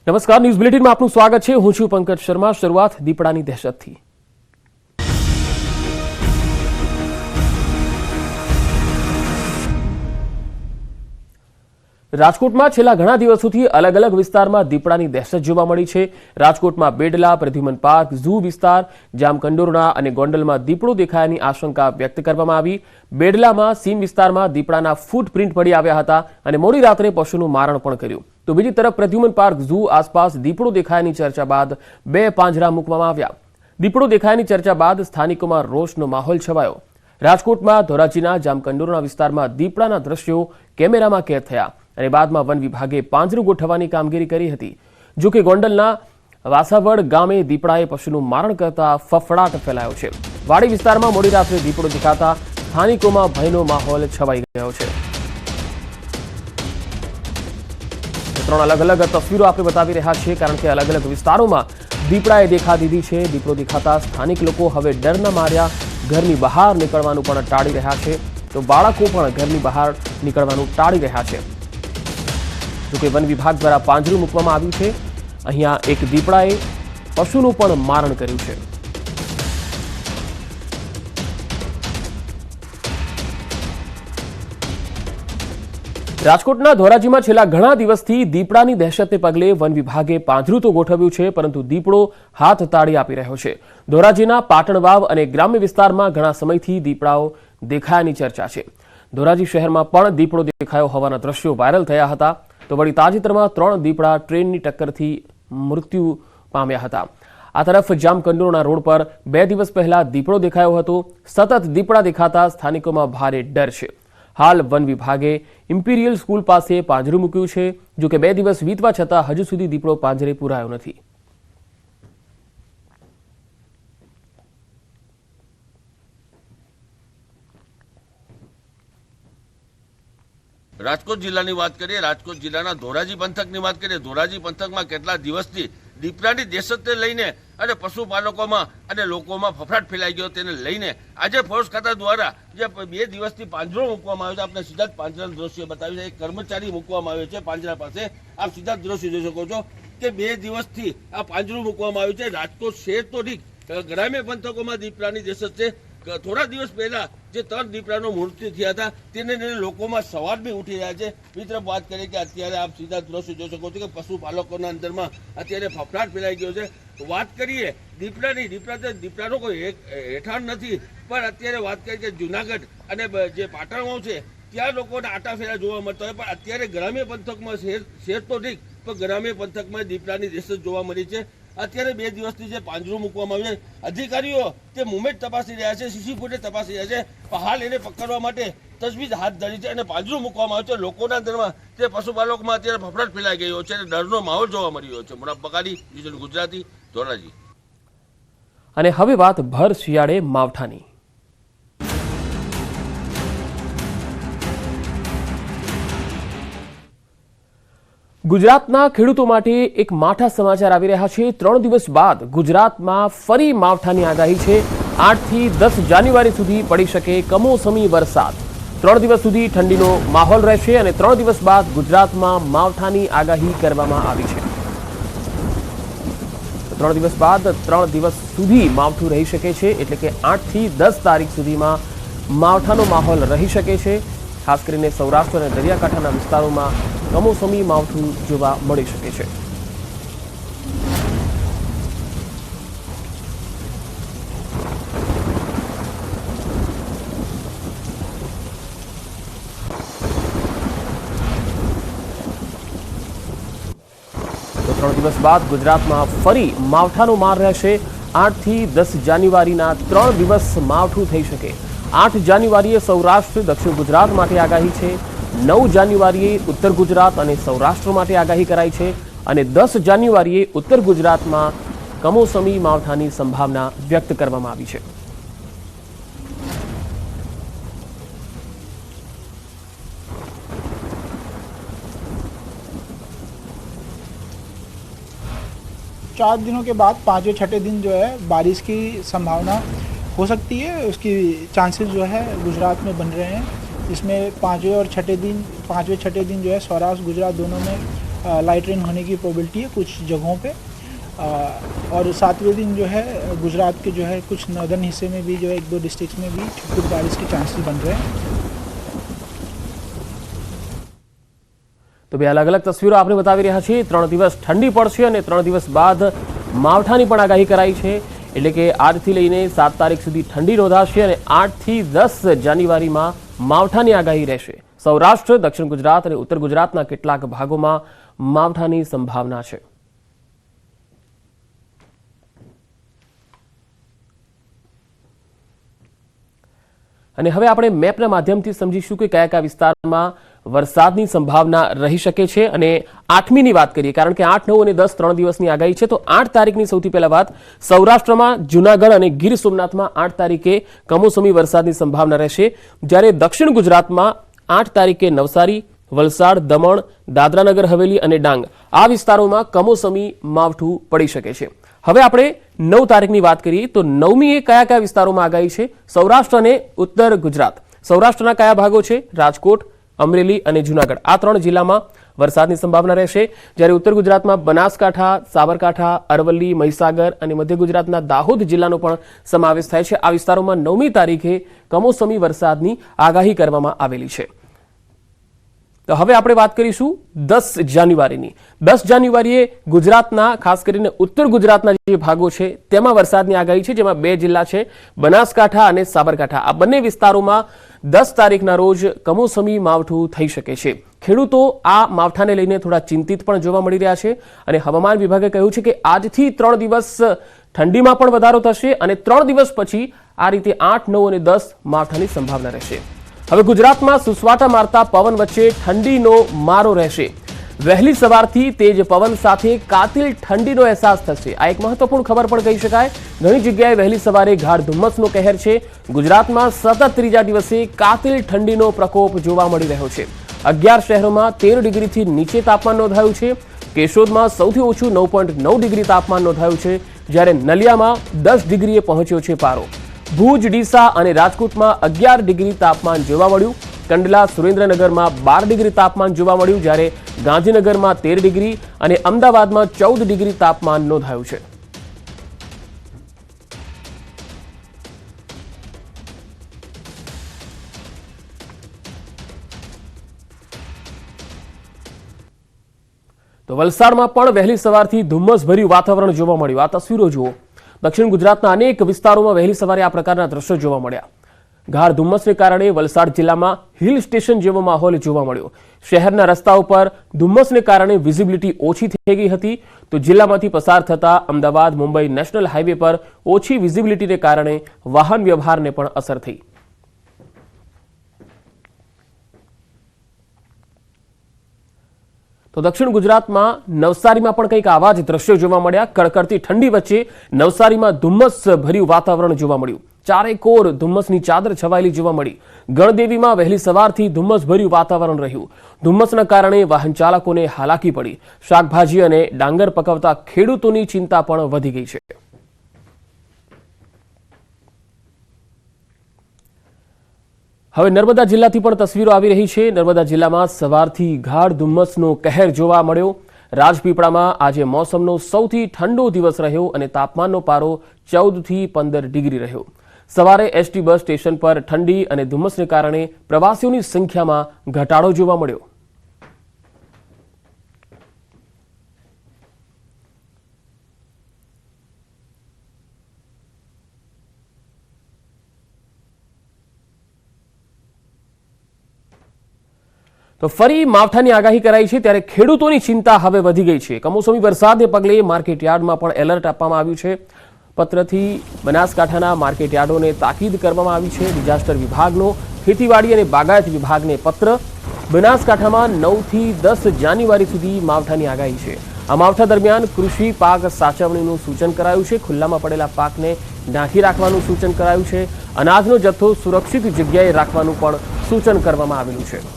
નમસ્કાર, ન્યૂઝ બુલેટિનમાં આપનું સ્વાગત છે। હું છું પંકજ શર્મા। શરૂઆત દીપડાની દહેશતથી। રાજકોટમાં છેલ્લા ઘણા દિવસોથી અલગ અલગ વિસ્તારમાં દીપડાની દહેશત જોવા મળી છે। રાજકોટમાં બેડલા, પ્રદ્યુમન પાર્ક, ઝૂ વિસ્તાર, જામકંડોરણા અને ગોંડલમાં દીપડો દેખાયાની આશંકા વ્યક્ત કરવામાં આવી। બેડલામાં સીમ વિસ્તારમાં દીપડાના ફૂટપ્રિન્ટ મળી આવ્યા હતા અને મોડી રાત્રે પશુનું મારણ પણ કર્યું। તો બીજી તરફ પ્રદ્યુમન પાર્ક ઝૂ આસપાસ દીપડો દેખાયાની ચર્ચા બાદ 2 પાંજરા મૂકવામાં આવ્યા। દીપડો દેખાયાની ચર્ચા બાદ સ્થાનિકોમાં રોષનો માહોલ છવાયો। રાજકોટમાં ધોરાજીના જામકંડોરણા વિસ્તારમાં દીપડાના દ્રશ્યો કેમેરામાં કેદ થયા અને બાદમાં વન વિભાગે પાંજરું ગોઠવવાની કામગીરી કરી હતી। જો કે ગોંડલના વાસાવડ ગામે દીપડાએ પશુનું મારણ કરતા ફફડાટ ફેલાયો છે। વાડી વિસ્તારમાં મોડી રાત્રે દીપડો દેખાતા સ્થાનિકોમાં ભયનો માહોલ છવાઈ ગયો છે। 3 અલગ અલગ તસવીરો આપણે બતાવી રહ્યા છીએ કારણ કે અલગ અલગ વિસ્તારોમાં દીપડાએ દેખા દીધી છે। દીપડો દેખાતા સ્થાનિક લોકો હવે ડરના માર્યા ઘરની બહાર નીકળવાનું પણ ટાળી રહ્યા છે, તો બાળકો પણ ઘરની બહાર નીકળવાનું ટાળી રહ્યા છે। જોકે વન વિભાગ દ્વારા પાંજરું મૂકવામાં આવ્યું છે। અહીંયા એક દીપડાએ પશુનું પણ મારણ કર્યું છે। રાજકોટના ધોરાજીમાં છેલ્લા ઘણા દિવસથી દીપડાની દહેશતને પગલે વન વિભાગે પાંજરું તો ગોઠવ્યું છે, પરંતુ દીપડો હાથ તાળી આપી રહ્યો છે। ધોરાજીના પાટણવાવ અને ગ્રામ્ય વિસ્તારમાં ઘણા સમયથી દીપડાઓ દેખાયાની ચર્ચા છે। ધોરાજી શહેરમાં પણ દીપડો દેખાયો હોવાના દ્રશ્યો વાયરલ થયા હતા। તો વળી તાજેતરમાં 3 દીપડા ટ્રેનની ટક્કરથી મૃત્યુ પામ્યા હતા। આ તરફ જામકંડોરણા રોડ પર 2 દિવસ પહેલા દીપડો દેખાયો હતો। સતત દીપડા દેખાતા સ્થાનિકોમાં ભારે ડર છે। હાલ વન વિભાગે ઇમ્પિરિયલ સ્કૂલ પાસે પાંજરું મૂક્યું છે। જો કે 2 દિવસ વીતવા છતાં હજુ સુધી દીપડો પાંજરે પૂરાયો નથી। રાજકોટ જિલ્લાની વાત કરીએ, રાજકોટ જિલ્લાના ધોરાજી પંથકની વાત કરીએ, ધોરાજી પંથકમાં કેટલા દિવસથી દીપડાની દહેશતને લઈને અને પશુપાલકોમાં અને લોકોમાં ફફડાટ ફેલાઈ ગયો તેને લઈને આજે ફોરેસ્ટ ખાતા દ્વારા જે 2 દિવસથી પાંજરો મૂકવામાં આવ્યો છે। આપણે સીધા જ પાંજરાના દ્રશ્ય બતાવી છે। એક કર્મચારી મૂકવામાં આવ્યો છે પાંજરા પાસે। આપ સીધા જ દ્રશ્ય જોઈ શકો છો કે 2 દિવસથી આ પાંજરું મૂકવામાં આવ્યું છે। રાજકોટ શહેર તો ઠીક, ગ્રામ્ય પંથકોમાં દીપડાની દહેશત છે। થોડા દિવસ પહેલા જે 3 દીપડાનું મૃત્યુ થયા હતા તેને લઈને લોકોમાં સવાલ બી ઉઠી રહ્યા છે। મિત્ર વાત કરીએ કે અત્યારે આપ સીધા દ્રશ્ય જોઈ શકો છો કે પશુપાલકોના અંદરમાં અત્યારે ફફડાટ ફેલાઈ ગયો છે। વાત કરીએ દીપડાની, દીપડાનો કોઈ હેઠાણ નથી, પણ અત્યારે વાત કરીએ કે જુનાગઢ અને જે પાટણમાં છે ત્યાં લોકોને આટા ફેરા જોવા મળતા હોય, પણ અત્યારે ગ્રામ્ય પંથકમાં શહેર તો ઠીક પણ ગ્રામ્ય પંથકમાં દીપડાની દહેશત જોવા મળી છે। અત્યારે 2 દિવસથી જે પાંજરું મૂકવામાં આવ્યું છે, અધિકારીઓ તે મુમેન્ટ તપાસી રહ્યા છે, સીસી ફૂટેજ તપાસી રહ્યા છે, પણ હાલ એને પકડવા માટે તજવીજ હાથ ધરી છે અને પાંજરું મૂકવામાં આવ્યું છે। લોકોના અંદરમાં તે પશુપાલકોમાં અત્યારે ફફડાટ ફેલાઈ ગયો છે અને ડરનો માહોલ જોવા મળી રહ્યો છે। મોડા બકાડી, વિઝન ગુજરાતી, ધોરાજી। અને હવે વાત ભર શિયાળે માવઠાની। ગુજરાતના ખેડૂતો માટે એક માઠા સમાચાર આવી રહ્યા છે। 3 દિવસ બાદ ગુજરાતમાં ફરી માવઠાની આગાહી છે। 8 થી 10 જાન્યુઆરી સુધી પડી શકે કમોસમી વરસાદ। 3 દિવસ સુધી ઠંડીનો માહોલ રહેશે અને 3 દિવસ બાદ ગુજરાતમાં માવઠાની આગાહી કરવામાં આવી છે। 3 દિવસ બાદ 3 દિવસ સુધી માવઠું રહી શકે છે, એટલે કે 8 થી 10 તારીખ સુધીમાં માવઠાનો માહોલ રહી શકે છે। ખાસ કરીને સૌરાષ્ટ્ર અને દરિયાકાંઠાના વિસ્તારોમાં કમોસમી માવઠું જોવા મળી શકે છે। તો 3 દિવસ બાદ ગુજરાતમાં ફરી માવઠાનો માર રહેશે। 8 થી 10 જાન્યુઆરીના 3 દિવસ માવઠું થઈ શકે। 8 જાન્યુઆરીએ સૌરાષ્ટ્ર, દક્ષિણ ગુજરાત માટે આગાહી છે। 9 જાન્યુઆરીએ ઉત્તર ગુજરાત અને સૌરાષ્ટ્ર માટે આગાહી કરાઈ છે અને 10 જાન્યુઆરીએ ઉત્તર ગુજરાતમાં કમોસમી માવઠાની સંભાવના વ્યક્ત કરવામાં આવી છે। चार दिनों के बाद 5वें छठे दिन जो है बारिश की संभावना हो सकती है। उसकी चांसेस जो है गुजरात में बन रहे हैं। इसमें पाँचवें छठे दिन जो है सौराष्ट्र गुजरात दोनों में लाइट रेन होने की प्रोबेबिलिटी है कुछ जगहों पे। और 7वें दिन जो है गुजरात के जो है कुछ नॉर्दर्न हिस्से में भी जो है 1-2 डिस्ट्रिक्ट्स में भी छुटपुट बारिश के चांसेस बन रहे हैं। તો બે અલગ અલગ તસવીરો આપણે બતાવી રહ્યા છીએ। 3 દિવસ ઠંડી પડશે અને 3 દિવસ બાદ માવઠાની પણ આગાહી કરાઈ છે, એટલે કે આજથી લઈને 7 તારીખ સુધી ઠંડી નોંધાશે અને 8 થી 10 જાન્યુઆરીમાં માવઠાની આગાહી રહેશે। સૌરાષ્ટ્ર, દક્ષિણ ગુજરાત અને ઉત્તર ગુજરાતના કેટલાક ભાગોમાં માવઠાની સંભાવના છે। અને હવે આપણે મેપના માધ્યમથી સમજીશું કે કયા કયા વિસ્તારમાં વરસાદની સંભાવના રહી શકે છે। અને 8મીની વાત કરીએ, કારણ કે 8, 9 અને 10 3 દિવસની આગાહી છે, તો 8 તારીખની સૌથી પહેલા વાત સૌરાષ્ટ્રમાં જૂનાગઢ અને ગીર સોમનાથમાં 8 તારીખે કમોસમી વરસાદની સંભાવના રહેશે, જ્યારે દક્ષિણ ગુજરાતમાં 8 તારીખે નવસારી, વલસાડ, દમણ, દાદરાનગર હવેલી અને ડાંગ આ વિસ્તારોમાં કમોસમી માવઠું પડી શકે છે। હવે આપણે 9 તારીખની વાત કરીએ તો 9મીએ કયા કયા વિસ્તારોમાં આગાહી છે। સૌરાષ્ટ્ર અને ઉત્તર ગુજરાત, સૌરાષ્ટ્રના કયા ભાગો છે? રાજકોટ, અમરેલી અને જૂનાગઢ આ 3 જિલ્લામાં વરસાદની સંભાવના રહેશે, જ્યારે ઉત્તર ગુજરાતમાં બનાસકાંઠા, સાબરકાંઠા, અરવલ્લી, મહીસાગર અને મધ્ય ગુજરાતના દાહોદ જિલ્લાનો પણ સમાવેશ થાય છે। આ વિસ્તારોમાં 9મી તારીખે કમોસમી વરસાદની આગાહી કરવામાં આવેલી છે। તો હવે આપણે વાત કરીશું 10 જાન્યુઆરીની। 10 જાન્યુઆરીએ ગુજરાતના, ખાસ કરીને ઉત્તર ગુજરાતના જે ભાગો છે તેમાં વરસાદની આગાહી છે, જેમાં 2 જિલ્લા છે, બનાસકાંઠા અને સાબરકાંઠા। આ બંને વિસ્તારોમાં 10 તારીખના રોજ કમોસમી માવઠું થઈ શકે છે। ખેડૂતો આ માવઠાને લઈને થોડા ચિંતિત પણ જોવા મળી રહ્યા છે અને હવામાન વિભાગે કહ્યું છે કે આજથી 3 દિવસ ઠંડીમાં પણ વધારો થશે અને 3 દિવસ પછી આ રીતે 8, 9 અને 10 માવઠાની સંભાવના રહેશે। હવે ગુજરાતમાં સુસવાટા મારતા પવન વચ્ચે ઠંડીનો મારો રહેશે। વહેલી સવારથી તેજ પવન સાથે કાતિલ ઠંડીનો અહેસાસ થશે। આ એક મહત્વપૂર્ણ ખબર પણ કહી શકાય। ઘણી જગ્યાએ વહેલી સવારે ગાઢ ધુમ્મસનો કહેર છે। ગુજરાતમાં સતત ત્રીજા દિવસે કાતિલ ઠંડીનો પ્રકોપ જોવા મળી રહ્યો છે। 11 શહેરોમાં 13 ડિગ્રીથી નીચે તાપમાન નોંધાયું છે। કેશોદમાં સૌથી ઓછું 9.9 ડિગ્રી તાપમાન નોંધાયું છે, જ્યારે નલિયામાં 10 ડિગ્રીએ પહોંચ્યો છે પારો। ભુજ, ડીસા અને રાજકોટમાં 11 ડિગ્રી તાપમાન જોવા મળ્યું। કંડલા, સુરેન્દ્રનગરમાં 12 ડિગ્રી તાપમાન જોવા મળ્યું, જ્યારે ગાંધીનગરમાં 13 ડિગ્રી અને અમદાવાદમાં 14 ડિગ્રી તાપમાન નોંધાયું છે। તો વલસાડમાં પણ વહેલી સવારથી ધુમ્મસભર્યું વાતાવરણ જોવા મળ્યું। આ તસવીરો જુઓ। દક્ષિણ ગુજરાતના અનેક વિસ્તારોમાં વહેલી સવારે આ પ્રકારના દ્રશ્યો જોવા મળ્યા। ગાઢ ધુમ્મસને કારણે વલસાડ જિલ્લામાં હિલ સ્ટેશન જેવો માહોલ જોવા મળ્યો। શહેરના રસ્તાઓ પર ધુમ્મસને કારણે વિઝિબિલિટી ઓછી થઈ ગઈ હતી, તો જિલ્લામાંથી પસાર થતા અમદાવાદ મુંબઈ નેશનલ હાઈવે પર ઓછી વિઝિબિલિટીને કારણે વાહન વ્યવહારને પણ અસર થઈ। તો દક્ષિણ ગુજરાતમાં નવસારીમાં પણ કંઈક આવા જ દ્રશ્યો જોવા મળ્યા। કડકડતી ઠંડી વચ્ચે નવસારીમાં ધુમ્મસ ભર્યું વાતાવરણ જોવા મળ્યું। ચારેકોર ધુમ્મસની ચાદર છવાયેલી જોવા મળી। ગણદેવીમાં વહેલી સવારથી ધુમ્મસ ભર્યું વાતાવરણ રહ્યું। ધુમ્મસના કારણે વાહન ચાલકોને હાલાકી પડી। શાકભાજી અને ડાંગર પકવતા ખેડૂતોની ચિંતા પણ વધી ગઈ છે। હવે નર્મદા જિલ્લાથી પણ તસવીરો આવી રહી છે। નર્મદા જિલ્લામાં સવારથી ગાઢ ધુમ્મસનો કહેર જોવા મળ્યો। રાજપીપળામાં આજે મોસમનો સૌથી ઠંડો દિવસ રહ્યો અને તાપમાનનો પારો 14 થી 15 ડિગ્રી રહ્યો। સવારે એસટી બસ સ્ટેશન પર ઠંડી અને ધુમ્મસને કારણે પ્રવાસીઓની સંખ્યામાં ઘટાડો જોવા મળ્યો। તો ફરી માવઠાની આગાહી કરાઈ છે, ત્યારે ખેડૂતોની ચિંતા હવે વધી ગઈ છે। કમોસમી વરસાદને પગલે માર્કેટ યાર્ડમાં પણ એલર્ટ આપવામાં આવ્યું છે। પત્રથી બનાસકાંઠાના માર્કેટ યાર્ડોને તાકીદ કરવામાં આવી છે। ડિઝાસ્ટર વિભાગનો ખેતીવાડી અને બાગાયત વિભાગને પત્ર। બનાસકાંઠામાં 9 થી 10 જાન્યુઆરી સુધી માવઠાની આગાહી છે। આ માવઠા દરમિયાન કૃષિ પાક સાચવણીનું સૂચન કરાયું છે। ખુલ્લામાં પડેલા પાકને ઢાંકી રાખવાનું સૂચન કરાયું છે। અનાજનો જથ્થો સુરક્ષિત જગ્યાએ રાખવાનું પણ સૂચન કરવામાં આવેલું છે।